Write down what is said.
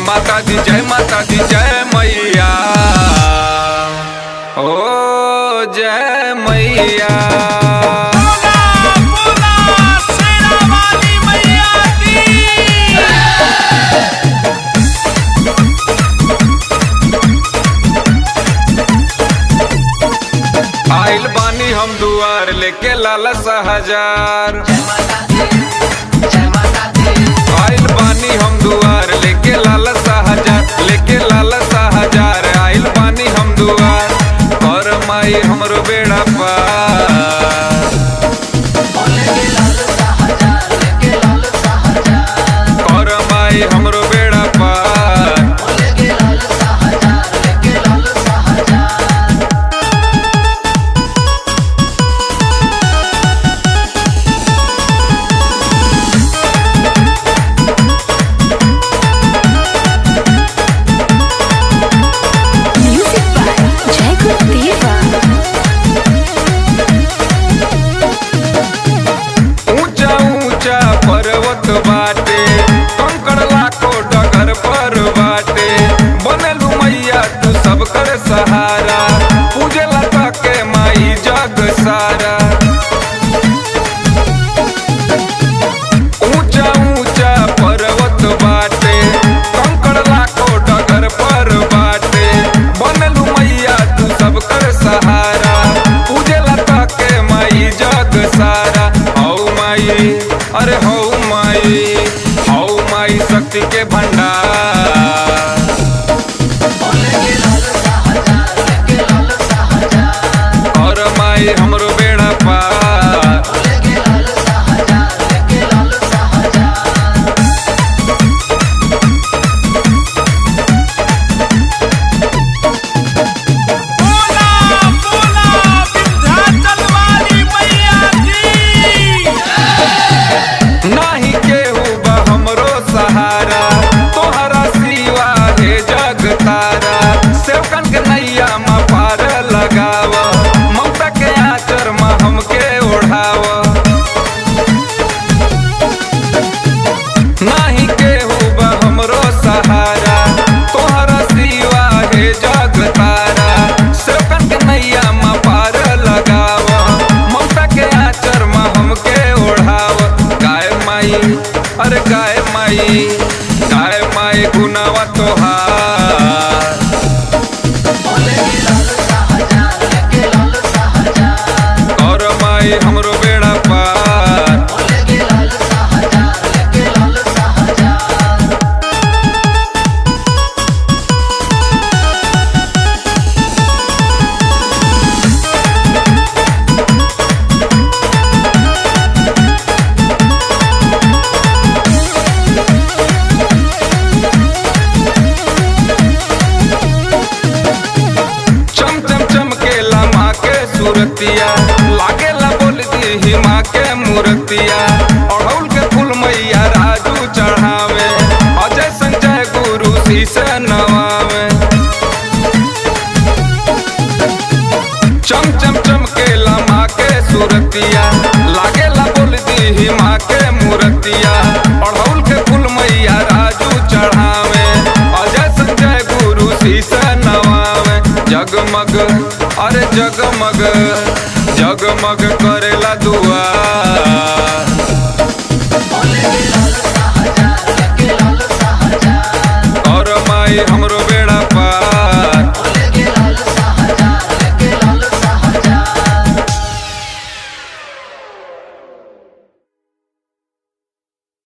माता दी जय मैया। ओ जय मैया। आइल बानी हम दुआर लेके लाल हजार। आइल बानी हम दुआर लेके लाल हजार, लेके लाल हजार। आइल बानी हम दुआर कर माई हमरो बेड़ा पार। कर माई हमरो बेड़ा पार। पर्वत बाटे कंकड़ लाखो डगर पर बाटे, बनलू मैया तू सब कर सहारा। पूजे लता के माई जग सारा। ऊंचा ऊंचा पर्वत बाटे कंकड़ लाखो डगर पर बाटे, बनलू मैया तू सब कर सहारा। पूजे लता के माई जग सारा। हौ माई अरे हौ माई शक्ति के भंडार। और माई हमरो बेड़ा पार। नाही केहू बा हमरो सहारा, तोहरा सिवा हे जग तारा। सेवकन के नैया में पार लगाव, ममता के आचर में हमके ओढ़ाव। नाही केहू बा हमरो सहारा, तोहरा सिवा हे जग तारा। सेवकन के नैया में पार लगाव, ममता के आचर में हमके ओढ़ाव। अरे गाय माई गुनावा तोहार। और माई हमरो बेड़ा पार। सूरतिया लागेला बोल दी माँ के मूर्तिया। अड़हुल के फूल मैया राजू चढ़ावे, अजय संजय गुरु शीश नवावे। चम चम चमकेला माँ के सूरतिया, लागेला बोल दी माँ के मूर्तिया। अड़हुल के फूल मैया राजू चढ़ावे, अजय संजय गुरु शीश नवावे। जगमग अरे जगमग जगमग करेला दुआ।